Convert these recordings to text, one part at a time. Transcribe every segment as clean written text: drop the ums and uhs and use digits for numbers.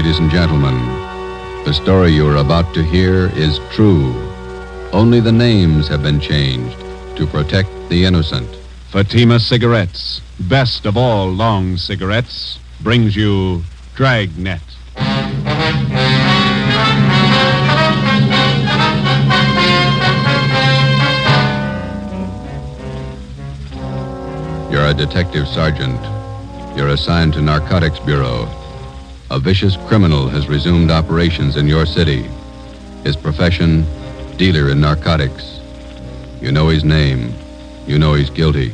ladies and gentlemen. The story you are about to hear is true. Only the names have been changed to protect the innocent. Fatima Cigarettes, best of all long cigarettes, brings you Dragnet. You're a detective sergeant. You're assigned to Narcotics Bureau. A vicious criminal has resumed operations in your city. His profession, dealer in narcotics. You know his name. You know he's guilty.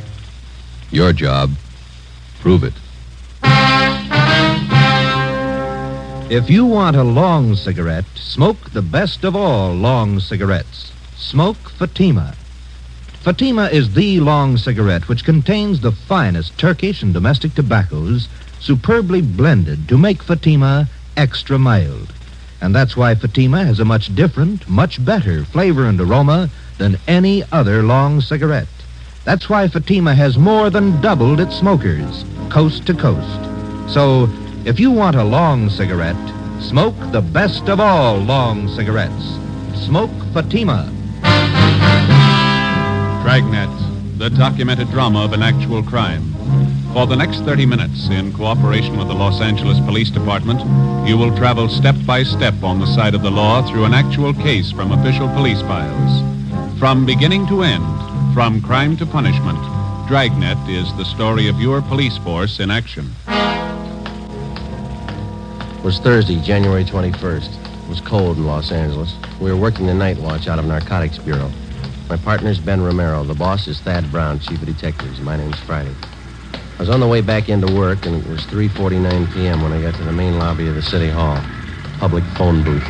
Your job, prove it. If you want a long cigarette, smoke the best of all long cigarettes. Smoke Fatima. Fatima is the long cigarette which contains the finest Turkish and domestic tobaccos superbly blended to make Fatima extra mild. And that's why Fatima has a much different, much better flavor and aroma than any other long cigarette. That's why Fatima has more than doubled its smokers, coast to coast. So, if you want a long cigarette, smoke the best of all long cigarettes. Smoke Fatima. Dragnet, the documented drama of an actual crime. For the next 30 minutes, in cooperation with the Los Angeles Police Department, you will travel step by step on the side of the law through an actual case from official police files. From beginning to end, from crime to punishment, Dragnet is the story of your police force in action. It was Thursday, January 21st. It was cold in Los Angeles. We were working the night watch out of Narcotics Bureau. My partner's Ben Romero. The boss is Thad Brown, chief of detectives. My name's Friday. I was on the way back into work, and it was 3:49 p.m. when I got to the main lobby of the City Hall. Public phone booth.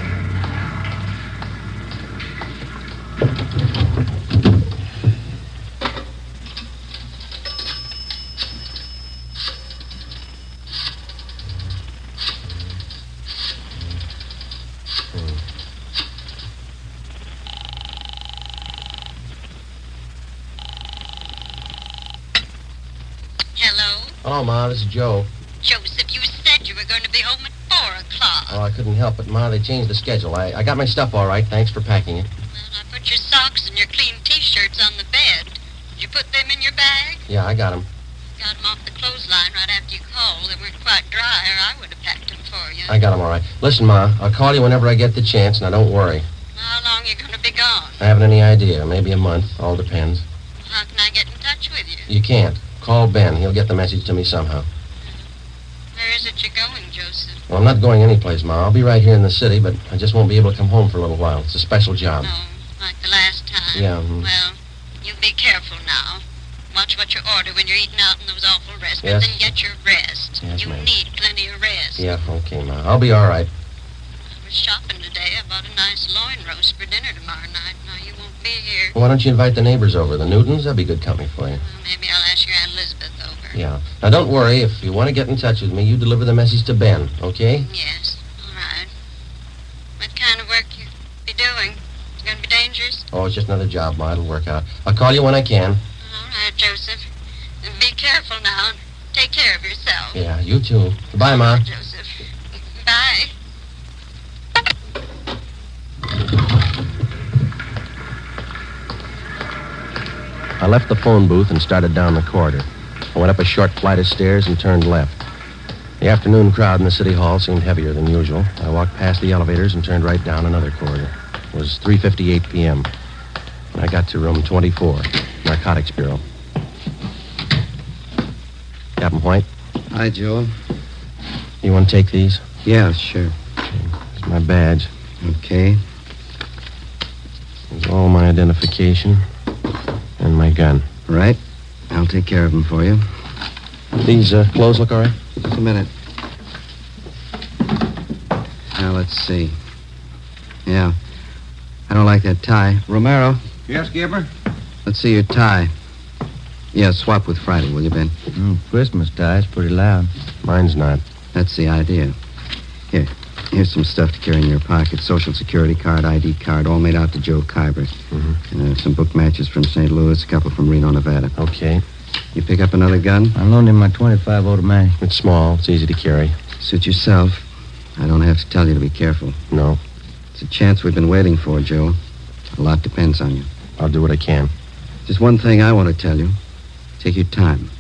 Hello, Ma. This is Joe. Joseph, you said you were going to be home at 4 o'clock. Oh, I couldn't help it, Ma. They changed the schedule. I got my stuff all right. Thanks for packing it. Well, I put your socks and your clean T-shirts on the bed. Did you put them in your bag? Yeah, I got them. Got them off the clothesline right after you called. They weren't quite dry, or I would have packed them for you. I got them all right. Listen, Ma, I'll call you whenever I get the chance. Now, don't worry. How long are you going to be gone? I haven't any idea. Maybe a month. All depends. How can I get in touch with you? You can't. Call Ben. He'll get the message to me somehow. Where is it you're going, Joseph? Well, I'm not going anyplace, Ma. I'll be right here in the city, but I just won't be able to come home for a little while. It's a special job. No, like the last time? Yeah. Well, you be careful now. Watch what you order when you're eating out in those awful restaurants, Yes. and get your rest. Yes, you ma'am. need plenty of rest. Yeah, okay, Ma. I'll be all right. I was shopping today. I bought a nice loin roast for dinner tomorrow night. Now, you won't be here. Why don't you invite the neighbors over? The Newtons? That'd be good company for you. Well, maybe I'll ask your Aunt Elizabeth over. Yeah. Now, don't worry. If you want to get in touch with me, you deliver the message to Ben, okay? Yes, all right. What kind of work you be doing? It's going to be dangerous? Oh, it's just another job, Ma. It'll work out. I'll call you when I can. All right, Joseph. And be careful now. Take care of yourself. Yeah, you too. Goodbye, Ma. Joseph. Bye. I left the phone booth and started down the corridor. I went up a short flight of stairs and turned left. The afternoon crowd in the City Hall seemed heavier than usual. I walked past the elevators and turned right down another corridor. It was 3:58 p.m. when I got to room 24, Narcotics Bureau. Captain White, Hi, Joe. you want to take these? Yeah, sure. It's my badge. Okay. There's all my identification and my gun. Right. I'll take care of them for you. These clothes look all right? Just a minute. Now, let's see. Yeah. I don't like that tie. Romero, Yes, Gibber? let's see your tie. Yeah, swap with Friday, will you, Ben? Christmas tie's pretty loud. Mine's not. That's the idea. Here's some stuff to carry in your pocket. Social security card, ID card, all made out to Joe Kyber. Mm-hmm. And some book matches from St. Louis, a couple from Reno, Nevada. Okay. You pick up another gun? I loaned him my .25 automatic. It's small. It's easy to carry. Suit yourself. I don't have to tell you to be careful. No. It's a chance we've been waiting for, Joe. A lot depends on you. I'll do what I can. Just one thing I want to tell you. Take your time.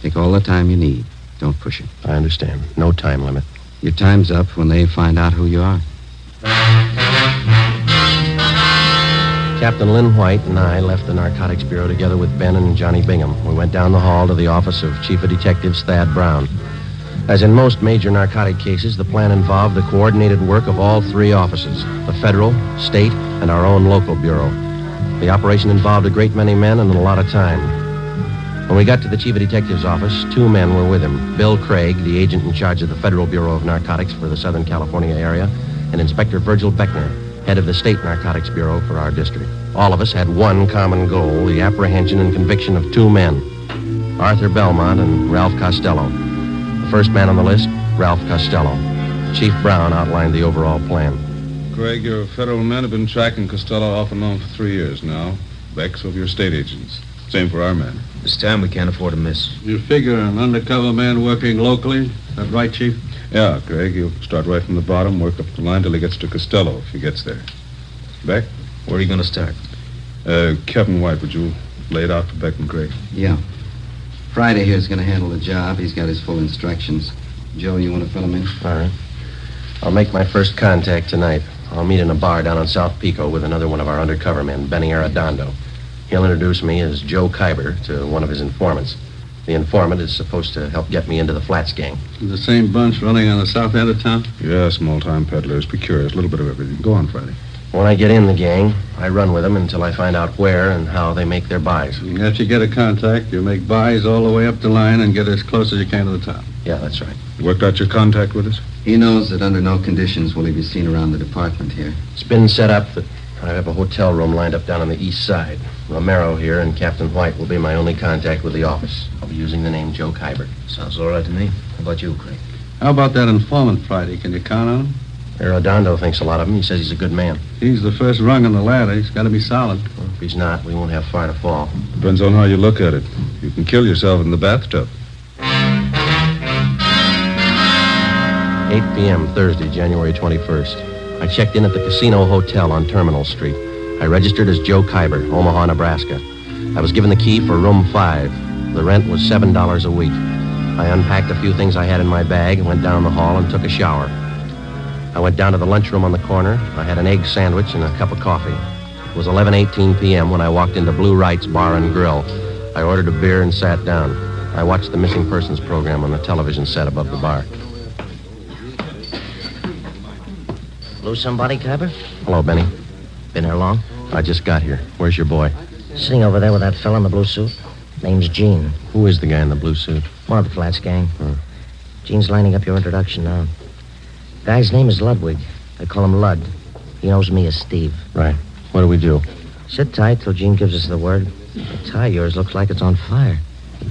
Take all the time you need. Don't push it. I understand. No time limit. Your time's up when they find out who you are. Captain Lynn White and I left the Narcotics Bureau together with Ben and Johnny Bingham. We went down the hall to the office of Chief of Detectives Thad Brown. As in most major narcotic cases, the plan involved the coordinated work of all three offices, the federal, state, and our own local bureau. The operation involved a great many men and a lot of time. When we got to the Chief of Detectives office, two men were with him. Bill Craig, the agent in charge of the Federal Bureau of Narcotics for the Southern California area, and Inspector Virgil Beckner, head of the State Narcotics Bureau for our district. All of us had one common goal, the apprehension and conviction of two men, Arthur Belmont and Ralph Costello. The first man on the list, Ralph Costello. Chief Brown outlined the overall plan. Craig, your federal men have been tracking Costello off and on for 3 years now. Beck's over your state agents. Same for our men. This time we can't afford to miss. You figure an undercover man working locally? Is that right, Chief? Yeah, Craig, he'll start right from the bottom, work up the line till he gets to Costello, if he gets there. Beck? Where are you going to start? Captain White, would you lay it out for Beck and Craig? Yeah. Friday here's going to handle the job. He's got his full instructions. Joe, you want to fill him in? All right. I'll make my first contact tonight. I'll meet in a bar down on South Pico with another one of our undercover men, Benny Arredondo. He'll introduce me as Joe Kyber to one of his informants. The informant is supposed to help get me into the Flats gang. The same bunch running on the south end of town? Yeah, small-time peddlers, procurers, a little bit of everything. Go on, Friday. When I get in the gang, I run with them until I find out where and how they make their buys. After you get a contact, you make buys all the way up the line and get as close as you can to the town. Yeah, that's right. You worked out your contact with us? He knows that under no conditions will he be seen around the department here. It's been set up that I have a hotel room lined up down on the east side. Romero here and Captain White will be my only contact with the office. I'll be using the name Joe Kyber. Sounds all right to me. How about you, Craig? How about that informant Friday? Can you count on him? Arredondo thinks a lot of him. He says he's a good man. He's the first rung on the ladder. He's got to be solid. Well, if he's not, we won't have far to fall. Depends on how you look at it. You can kill yourself in the bathtub. 8 p.m., Thursday, January 21st. I checked in at the Casino Hotel on Terminal Street. I registered as Joe Kyber, Omaha, Nebraska. I was given the key for room 5. The rent was $7 a week. I unpacked a few things I had in my bag, went down the hall, and took a shower. I went down to the lunchroom on the corner. I had an egg sandwich and a cup of coffee. It was 11:18 p.m. when I walked into Blue Wright's Bar and Grill. I ordered a beer and sat down. I watched the missing persons program on the television set above the bar. Lose somebody, Kyber? Hello, Benny. Been here long? I just got here. Where's your boy? Sitting over there with that fella in the blue suit. Name's Gene. Who is the guy in the blue suit? One of the Flats gang. Gene's lining up your introduction now. Guy's name is Ludwig. They call him Lud. He knows me as Steve. Right. What do we do? Sit tight till Gene gives us the word. The tie of yours looks like it's on fire.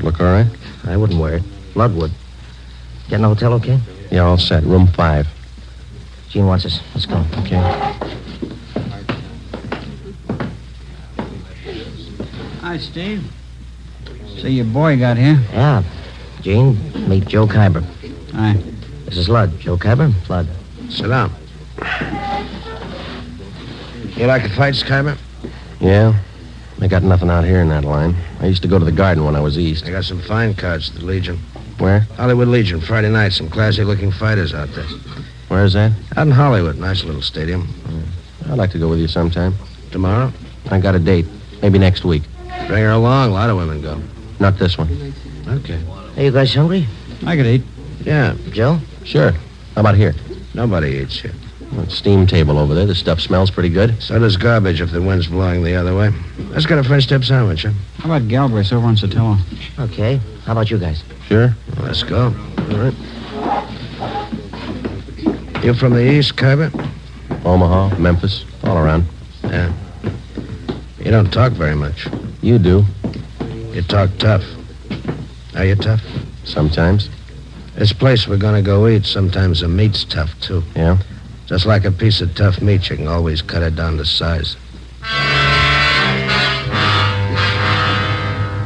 Look all right? I wouldn't wear it. Lud would. Get in the hotel okay? Yeah, all set. Room 5. Gene wants us. Let's go. Okay. Hi, Steve. So your boy got here? Yeah. Gene, meet Joe Kyber. Hi. This is Lud. Joe Kyber, Lud. Sit down. You like the fights, Kyber? Yeah. I got nothing out here in that line. I used to go to the Garden when I was east. I got some fine cards at the Legion. Where? Hollywood Legion, Friday night. Some classy-looking fighters out there. Where is that? Out in Hollywood. Nice little stadium. I'd like to go with you sometime. Tomorrow? I got a date. Maybe next week. Bring her along. A lot of women go. Not this one. Okay. Hey, you guys hungry? I could eat. Yeah. Joe? Sure. How about here? Nobody eats here. Well, steam table over there. The stuff smells pretty good. So does garbage if the wind's blowing the other way. Let's get a French dip sandwich, huh? How about Galbraith's over on Sotelo? Okay. How about you guys? Sure. Well, let's go. All right. You from the east, Kyber? Omaha, Memphis, all around. Yeah. You don't talk very much. You do. You talk tough. Are you tough? Sometimes. This place we're gonna go eat, sometimes the meat's tough, too. Yeah? Just like a piece of tough meat, you can always cut it down to size.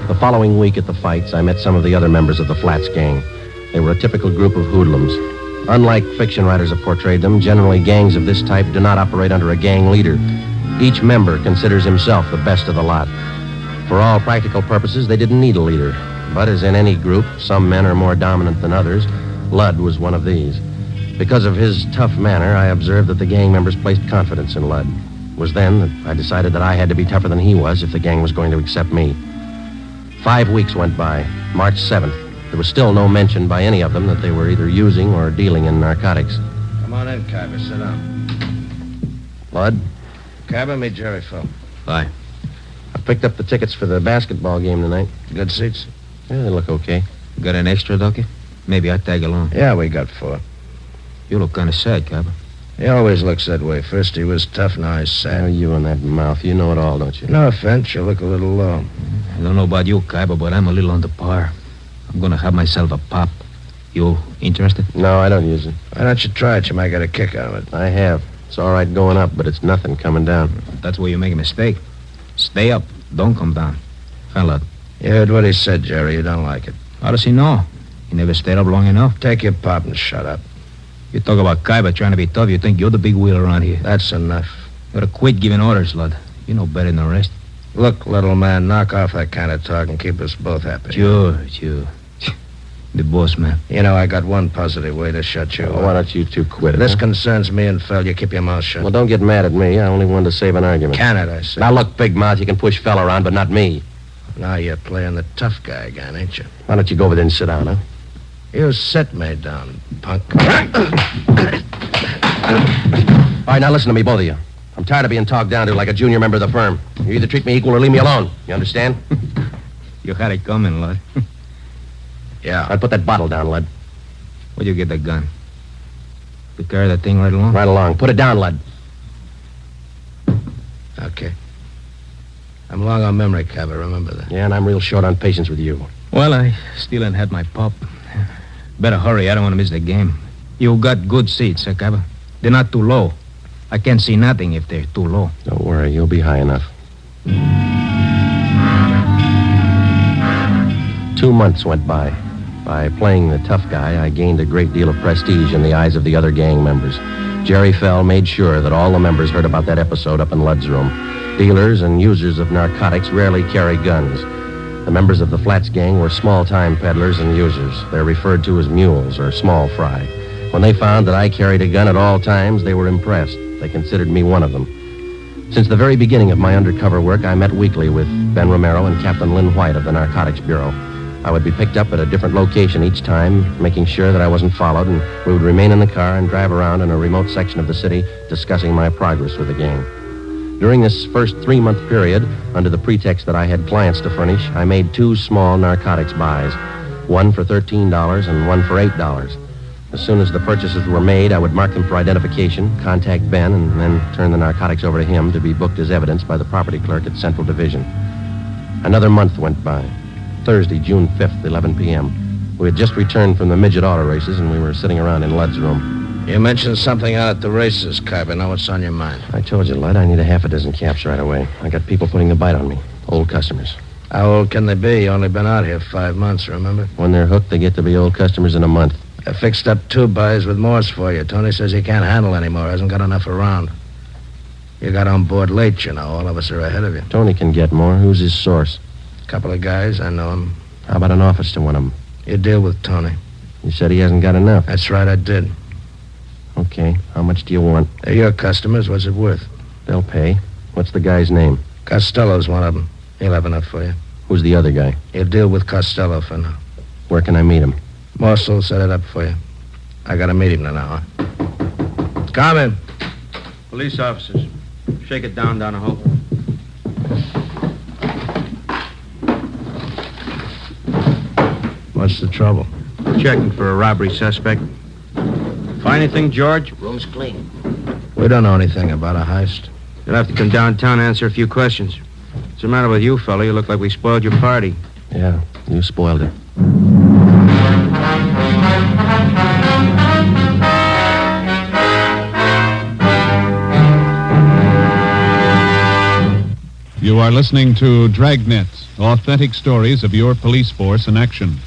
The following week at the fights, I met some of the other members of the Flats gang. They were a typical group of hoodlums. Unlike fiction writers have portrayed them, generally gangs of this type do not operate under a gang leader. Each member considers himself the best of the lot. For all practical purposes, they didn't need a leader. But as in any group, some men are more dominant than others. Lud was one of these. Because of his tough manner, I observed that the gang members placed confidence in Lud. It was then that I decided that I had to be tougher than he was if the gang was going to accept me. 5 weeks went by. March 7th. There was still no mention by any of them that they were either using or dealing in narcotics. Come on in, Kyber. Sit down. Lud? Kyber, meet Jerry Phil. Bye. I picked up the tickets for the basketball game tonight. Good seats? Yeah, they look okay. Got an extra, Ducky? Maybe I'd tag along. Yeah, we got 4. You look kind of sad, Cabba. He always looks that way. First he was tough, now he's sad. Oh, you and that mouth. You know it all, don't you? No offense, you look a little low. I don't know about you, Cabba, but I'm a little under par. I'm gonna have myself a pop. You interested? No, I don't use it. Why don't you try it? You might get a kick out of it. I have. It's all right going up, but it's nothing coming down. That's where you make a mistake. Stay up. Don't come down. Fella. You heard what he said, Jerry. You don't like it. How does he know? He never stayed up long enough. Take your pop and shut up. You talk about Kaiba trying to be tough, you think you're the big wheel around here. That's enough. You gotta quit giving orders, Lud. You know better than the rest. Look, little man, knock off that kind of talk and keep us both happy. Sure. The boss, man. You know, I got one positive way to shut you up. Why don't you two quit it? This huh? concerns me and Phil. You keep your mouth shut. Well, don't get mad at me. I only wanted to save an argument. Can it, I say. Now, look, big mouth, you can push Fell around, but not me. Now you're playing the tough guy again, ain't you? Why don't you go over there and sit down, huh? You sit me down, punk. All right, now listen to me, both of you. I'm tired of being talked down to like a junior member of the firm. You either treat me equal or leave me alone. You understand? You had it coming, Lud. Yeah. All right, put that bottle down, Lud. Where'd you get that gun? You carry that thing right along? Right along. Put it down, Lud. Okay. I'm long on memory, Cabba. Remember that. Yeah, and I'm real short on patience with you. Well, I still ain't had my pop. Better hurry. I don't want to miss the game. You got good seats, huh, Cabba? They're not too low. I can't see nothing if they're too low. Don't worry. You'll be high enough. 2 months went by. By playing the tough guy, I gained a great deal of prestige in the eyes of the other gang members. Jerry Fell made sure that all the members heard about that episode up in Lud's room. Dealers and users of narcotics rarely carry guns. The members of the Flats gang were small-time peddlers and users. They're referred to as mules or small fry. When they found that I carried a gun at all times, they were impressed. They considered me one of them. Since the very beginning of my undercover work, I met weekly with Ben Romero and Captain Lynn White of the Narcotics Bureau. I would be picked up at a different location each time, making sure that I wasn't followed, and we would remain in the car and drive around in a remote section of the city discussing my progress with the gang. During this first 3-month period, under the pretext that I had clients to furnish, I made 2 small narcotics buys, one for $13 and one for $8. As soon as the purchases were made, I would mark them for identification, contact Ben, and then turn the narcotics over to him to be booked as evidence by the property clerk at Central Division. Another month went by. Thursday, June 5th, 11 p.m. We had just returned from the midget auto races, and we were sitting around in Lud's room. You mentioned something out at the races, Kyber. Now what's on your mind? I told you, Lud, I need a half a dozen caps right away. I got people putting the bite on me. Old customers. How old can they be? You only been out here 5 months, remember? When they're hooked, they get to be old customers in a month. I fixed up 2 buys with Morse for you. Tony says he can't handle anymore. Hasn't got enough around. You got on board late, you know. All of us are ahead of you. Tony can get more. Who's his source? Couple of guys. I know him. How about an office to one of them? You deal with Tony. You said he hasn't got enough. That's right, I did. Okay. How much do you want? They're your customers. What's it worth? They'll pay. What's the guy's name? Costello's one of them. He'll have enough for you. Who's the other guy? You deal with Costello for now. Where can I meet him? Morse will set it up for you. I got to meet him in an hour. Come in. Police officers. Shake it down, Donahoe. What's the trouble? Checking for a robbery suspect. Find anything, George? Room's clean. We don't know anything about a heist. You'll have to come downtown and answer a few questions. What's the matter with you, fella? You look like we spoiled your party. Yeah, you spoiled it. You are listening to Dragnet, authentic stories of your police force in action.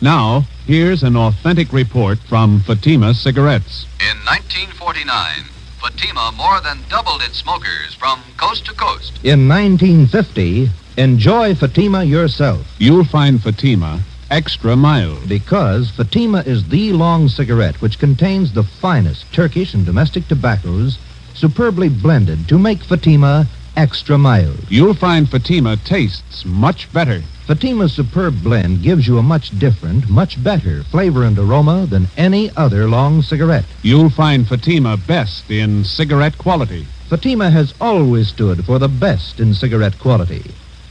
Now, here's an authentic report from Fatima Cigarettes. In 1949, Fatima more than doubled its smokers from coast to coast. In 1950, enjoy Fatima yourself. You'll find Fatima extra mild. Because Fatima is the long cigarette which contains the finest Turkish and domestic tobaccos superbly blended to make Fatima extra mild. You'll find Fatima tastes much better. Fatima's superb blend gives you a much different, much better flavor and aroma than any other long cigarette. You'll find Fatima best in cigarette quality. Fatima has always stood for the best in cigarette quality.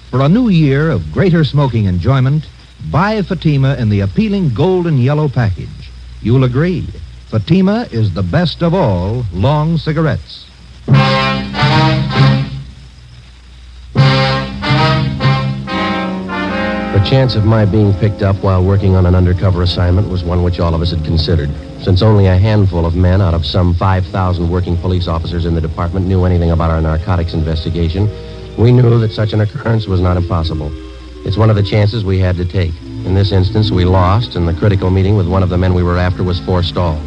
For a new year of greater smoking enjoyment, buy Fatima in the appealing gold and yellow package. You'll agree, Fatima is the best of all long cigarettes. The chance of my being picked up while working on an undercover assignment was one which all of us had considered. Since only a handful of men out of some 5,000 working police officers in the department knew anything about our narcotics investigation, we knew that such an occurrence was not impossible. It's one of the chances we had to take. In this instance, we lost, and the critical meeting with one of the men we were after was forestalled.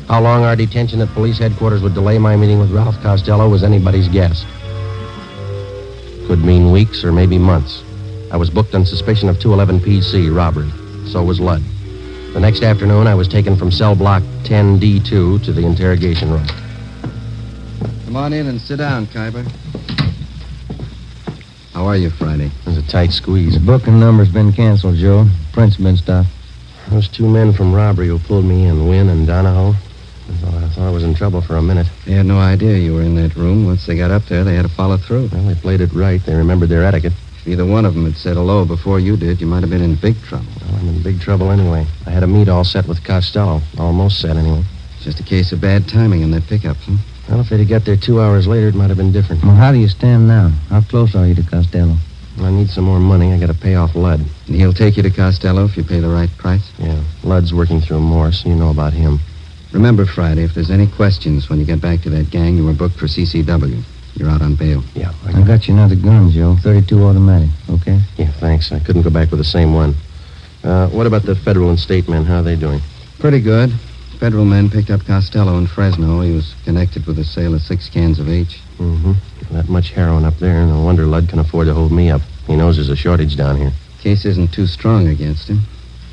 How long our detention at police headquarters would delay my meeting with Ralph Costello was anybody's guess. Could mean weeks or maybe months. I was booked on suspicion of 211 PC robbery. So was Ludd. The next afternoon, I was taken from cell block 10D2 to the interrogation room. Come on in and sit down, Khyber. How are you, Friday? It was a tight squeeze. The booking number's been canceled, Joe. Prints have been stopped. Those two men from robbery who pulled me in, Wynn and Donahoe, I thought I was in trouble for a minute. They had no idea you were in that room. Once they got up there, they had to follow through. Well, they played it right. They remembered their etiquette. If either one of them had said hello before you did, you might have been in big trouble. Well, I'm in big trouble anyway. I had a meet all set with Costello. Almost set, anyway. Just a case of bad timing in that pickup, huh? Well, if they'd have got there 2 hours later, it might have been different. Well, how do you stand now? How close are you to Costello? I need some more money. I got to pay off Ludd. And he'll take you to Costello if you pay the right price? Yeah. Ludd's working through Morse. You know about him. Remember, Friday, if there's any questions when you get back to that gang, you were booked for CCW. You're out on bail. Yeah. I got you another gun, Joe. 32 automatic, okay? Yeah, thanks. I couldn't go back with the same one. What about the federal and state men? How are they doing? Pretty good. Federal men picked up Costello in Fresno. He was connected with the sale of 6 cans of H. Mm-hmm. That much heroin up there. No wonder Ludd can afford to hold me up. He knows there's a shortage down here. Case isn't too strong against him.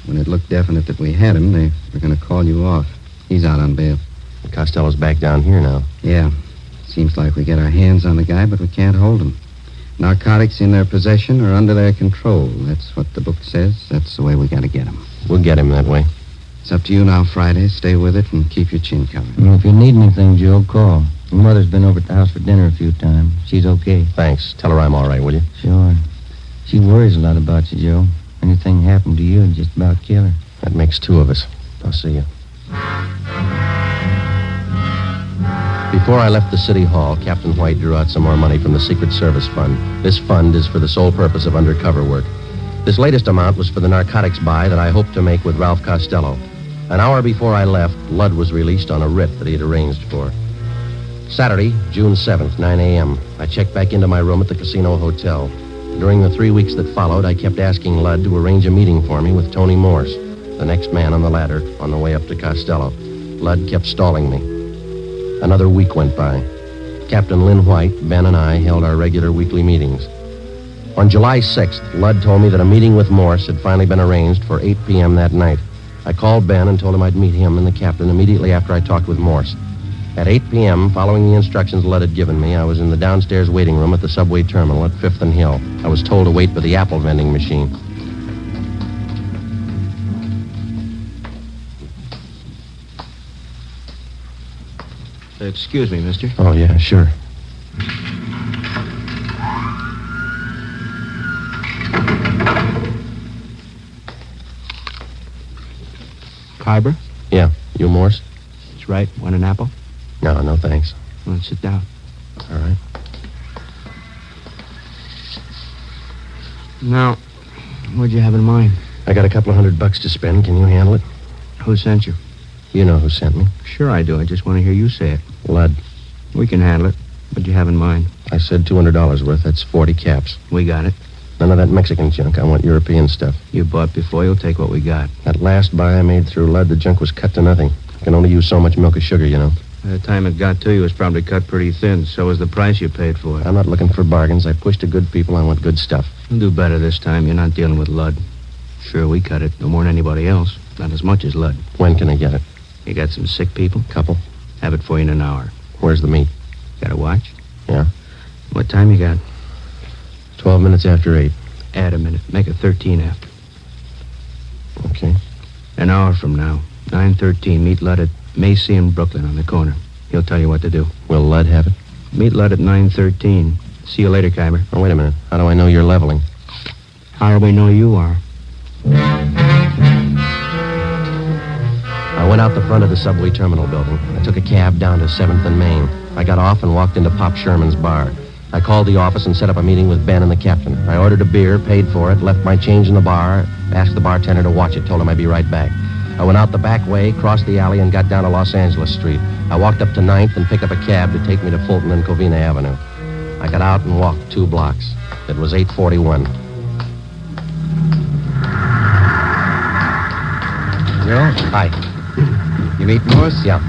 When it looked definite that we had him, they were going to call you off. He's out on bail. Costello's back down here now. Yeah. Seems like we get our hands on the guy, but we can't hold him. Narcotics in their possession or under their control. That's what the book says. That's the way we got to get him. We'll get him that way. It's up to you now, Friday. Stay with it and keep your chin covered. Well, if you need anything, Joe, call. Your mother's been over at the house for dinner a few times. She's okay. Thanks. Tell her I'm all right, will you? Sure. She worries a lot about you, Joe. Anything happened to you, it'd just about kill her. That makes 2 of us. I'll see you. Before I left the city hall, Captain White drew out some more money from the Secret Service Fund. This fund is for the sole purpose of undercover work. This latest amount was for the narcotics buy that I hoped to make with Ralph Costello. An hour before I left, Ludd was released on a writ that he had arranged for. Saturday, June 7th, 9 a.m. I checked back into my room at the Casino Hotel. During the 3 weeks that followed, I kept asking Ludd to arrange a meeting for me with Tony Morse, the next man on the ladder, on the way up to Costello. Ludd kept stalling me. Another week went by. Captain Lynn White, Ben, and I held our regular weekly meetings. On July 6th, Ludd told me that a meeting with Morse had finally been arranged for 8 p.m. that night. I called Ben and told him I'd meet him and the captain immediately after I talked with Morse. At 8 p.m., following the instructions Ludd had given me, I was in the downstairs waiting room at the subway terminal at 5th and Hill. I was told to wait for the apple vending machine. Excuse me, mister. Oh, yeah, sure. Khyber? Yeah, you Morse? That's right. Want an apple? No, thanks. Well, sit down. All right. Now, what'd you have in mind? I got a couple of $100 to spend. Can you handle it? Who sent you? You know who sent me. Sure I do. I just want to hear you say it. Ludd. We can handle it. What'd you have in mind? I said $200 worth. That's 40 caps. We got it. None of that Mexican junk. I want European stuff. You bought before, you'll take what we got. That last buy I made through Lud, the junk was cut to nothing. I can only use so much milk of sugar, you know. By the time it got to you, it was probably cut pretty thin. So was the price you paid for it. I'm not looking for bargains. I push to good people. I want good stuff. You'll do better this time. You're not dealing with Lud. Sure, we cut it. No more than anybody else. Not as much as Lud. When can I get it? You got some sick people? Couple. Have it for you in an hour. Where's the meat? Got a watch? Yeah. What time you got? 12 minutes after 8. Add a minute. Make it 13 after. Okay. An hour from now. 9:13. Meet Lud at Macy and Brooklyn on the corner. He'll tell you what to do. Will Lud have it? Meet Lud at 9:13. See you later, Kyber. Oh, wait a minute. How do I know you're leveling? How do we know you are? I went out the front of the subway terminal building. I took a cab down to 7th and Main. I got off and walked into Pop Sherman's bar. I called the office and set up a meeting with Ben and the captain. I ordered a beer, paid for it, left my change in the bar, asked the bartender to watch it, told him I'd be right back. I went out the back way, crossed the alley, and got down to Los Angeles Street. I walked up to 9th and picked up a cab to take me to Fulton and Covina Avenue. I got out and walked 2 blocks. It was 8:41. Joe? Hi. You meet Morse? Yeah.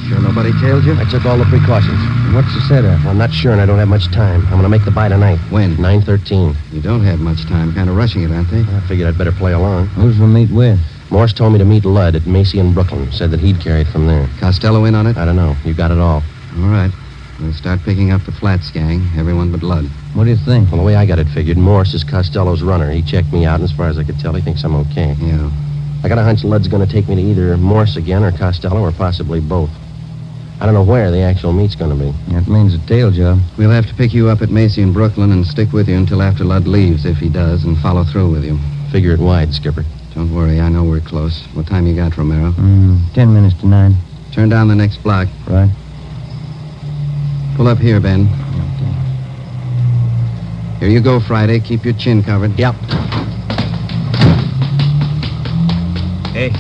Sure nobody tailed you? I took all the precautions. What's the setup? I'm not sure, and I don't have much time. I'm going to make the buy tonight. When? 9:13. You don't have much time. Kind of rushing it, aren't they? I figured I'd better play along. Who's the meet with? Morse told me to meet Lud at Macy and Brooklyn. Said that he'd carry it from there. Costello in on it? I don't know. You got it all. All right. We'll start picking up the Flats gang. Everyone but Lud. What do you think? Well, the way I got it figured, Morse is Costello's runner. He checked me out, and as far as I could tell, he thinks I'm okay. Yeah. I got a hunch Lud's going to take me to either Morse again or Costello or possibly both. I don't know where the actual meet's going to be. That means a tail job. We'll have to pick you up at Macy and Brooklyn and stick with you until after Lud leaves, if he does, and follow through with you. Figure it wide, Skipper. Don't worry, I know we're close. What time you got, Romero? 10 minutes to 9. Turn down the next block. Right. Pull up here, Ben. Here you go, Friday. Keep your chin covered. Yep. Hey,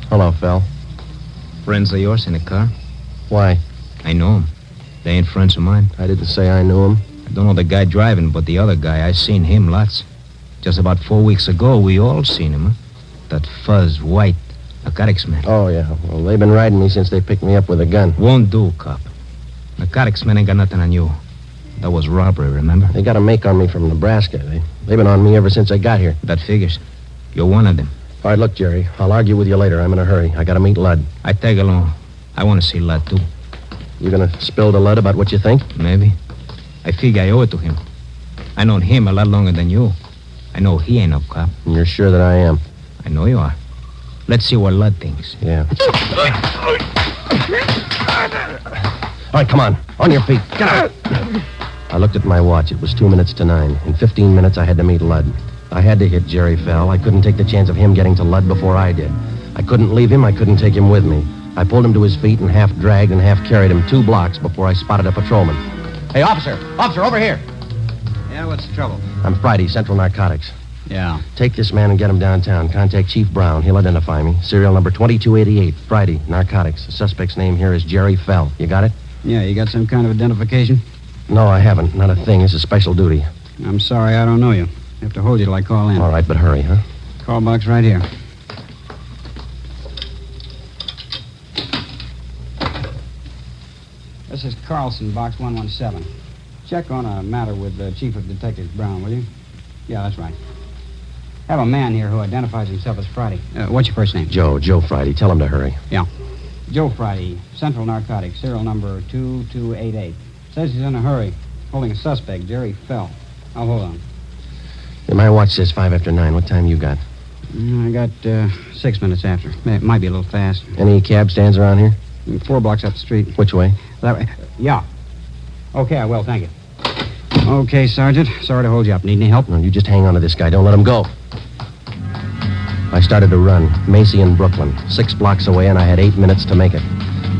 Hello, Phil. friends of yours in the car? Why? I know them. They ain't friends of mine. I didn't say I knew him. I don't know the guy driving, but the other guy, I seen him lots. Just about 4 weeks ago, we all seen him, huh? That fuzz, white, narcotics man. Oh, yeah. Well, they've been riding me since they picked me up with a gun. Won't do, cop. Narcotics man ain't got nothing on you. That was robbery, remember? They got a make on me from Nebraska. They've been on me ever since I got here. That figures. You're one of them. All right, look, Jerry. I'll argue with you later. I'm in a hurry. I got to meet Lud. I tag along. I want to see Lud, too. You going to spill to Lud about what you think? Maybe. I figure I owe it to him. I known him a lot longer than you. I know he ain't no cop. And you're sure that I am? I know you are. Let's see what Lud thinks. Yeah. All right, come on. On your feet. Get out. I looked at my watch. It was 2 minutes to 9. In 15 minutes, I had to meet Lud. I had to hit Jerry Fell. I couldn't take the chance of him getting to Lud before I did. I couldn't leave him. I couldn't take him with me. I pulled him to his feet and half dragged and half carried him 2 blocks before I spotted a patrolman. Hey, officer! Officer, over here! Yeah, what's the trouble? I'm Friday, Central Narcotics. Yeah. Take this man and get him downtown. Contact Chief Brown. He'll identify me. Serial number 2288. Friday, Narcotics. The suspect's name here is Jerry Fell. You got it? Yeah, you got some kind of identification? No, I haven't. Not a thing. This is special duty. I'm sorry, I don't know you. Have to hold you till I call in. All right, but hurry, huh? Call box right here. This is Carlson, box 117. Check on a matter with the Chief of Detectives Brown, will you? Yeah, that's right. Have a man here who identifies himself as Friday. What's your first name? Joe Friday. Tell him to hurry. Yeah. Joe Friday, Central Narcotics, serial number 2288. Says he's in a hurry, holding a suspect, Jerry Fell. I'll hold on. Yeah, my watch says 5 after 9. What time you got? I got 6 minutes after. It might be a little fast. Any cab stands around here? 4 blocks up the street. Which way? That way. Yeah. Okay, I will. Thank you. Okay, Sergeant. Sorry to hold you up. Need any help? No, you just hang on to this guy. Don't let him go. I started to run. Macy and Brooklyn. 6 blocks away, and I had 8 minutes to make it.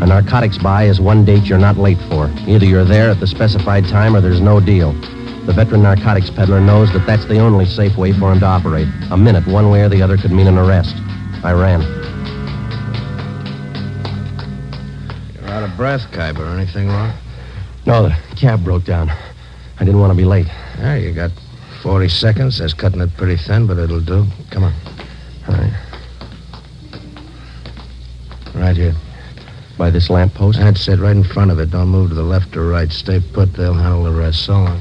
A narcotics buy is one date you're not late for. Either you're there at the specified time or there's no deal. The veteran narcotics peddler knows that that's the only safe way for him to operate. A minute one way or the other could mean an arrest. I ran. You're out of breath, Kyber. Anything wrong? No, the cab broke down. I didn't want to be late. Yeah, you got 40 seconds. That's cutting it pretty thin, but it'll do. Come on. All right. Right here. By this lamppost? That's it, right in front of it. Don't move to the left or right. Stay put. They'll handle the rest. So long.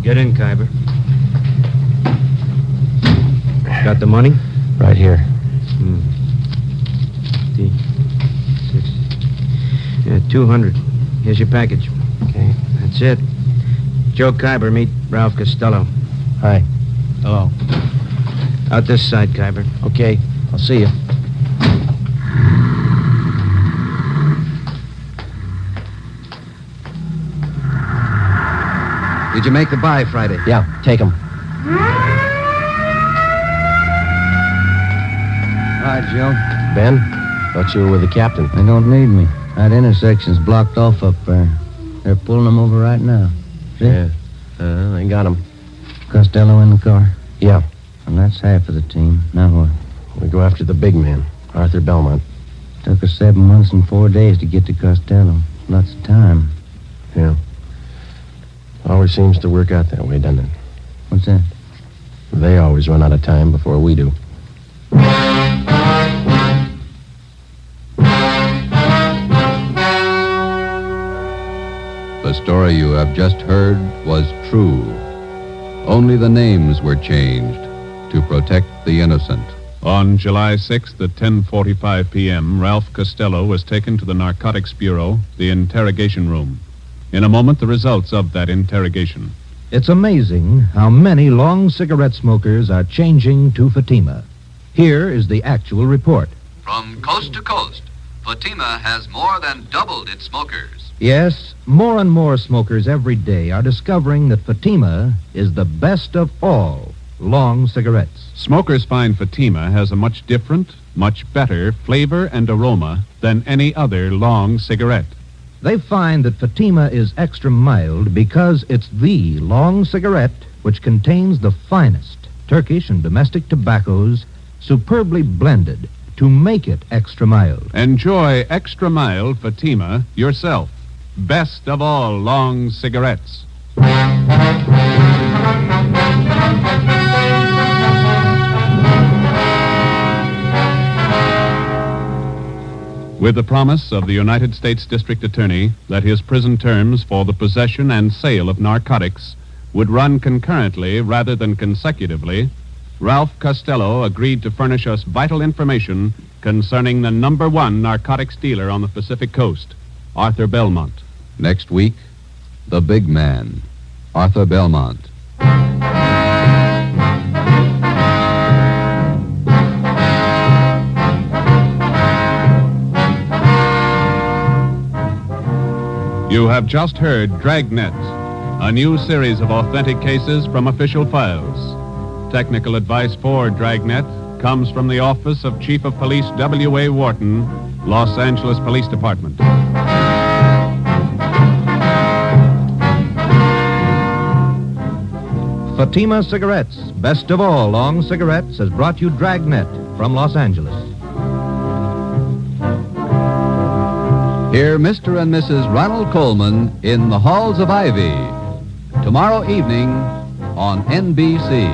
Get in, Kyber. Got the money? Right here. 200. Here's your package. Okay. That's it. Joe Kyber, meet Ralph Costello. Hi. Hello. Out this side, Kyber. Okay. I'll see you. Did you make the buy Friday? Yeah, take him. Hi, Joe. Ben, thought you were with the captain. They don't need me. That intersection's blocked off up there. They're pulling them over right now. See? Yeah. They got him. Costello in the car? Yeah. And that's half of the team. Now what? We go after the big man, Arthur Belmont. Took us 7 months and 4 days to get to Costello. Lots of time. Yeah. Always seems to work out that way, doesn't it? What's that? They always run out of time before we do. The story you have just heard was true. Only the names were changed to protect the innocent. On July 6th at 10:45 p.m., Ralph Costello was taken to the Narcotics Bureau, the interrogation room. In a moment, the results of that interrogation. It's amazing how many long cigarette smokers are changing to Fatima. Here is the actual report. From coast to coast, Fatima has more than doubled its smokers. Yes, more and more smokers every day are discovering that Fatima is the best of all long cigarettes. Smokers find Fatima has a much different, much better flavor and aroma than any other long cigarette. They find that Fatima is extra mild because it's the long cigarette which contains the finest Turkish and domestic tobaccos superbly blended to make it extra mild. Enjoy extra mild Fatima yourself. Best of all long cigarettes. With the promise of the United States District Attorney that his prison terms for the possession and sale of narcotics would run concurrently rather than consecutively, Ralph Costello agreed to furnish us vital information concerning the #1 narcotics dealer on the Pacific Coast, Arthur Belmont. Next week, the big man, Arthur Belmont. You have just heard Dragnet, a new series of authentic cases from official files. Technical advice for Dragnet comes from the Office of Chief of Police W.A. Wharton, Los Angeles Police Department. Fatima Cigarettes, best of all long cigarettes, has brought you Dragnet from Los Angeles. Hear Mr. and Mrs. Ronald Coleman in the Halls of Ivy tomorrow evening on NBC.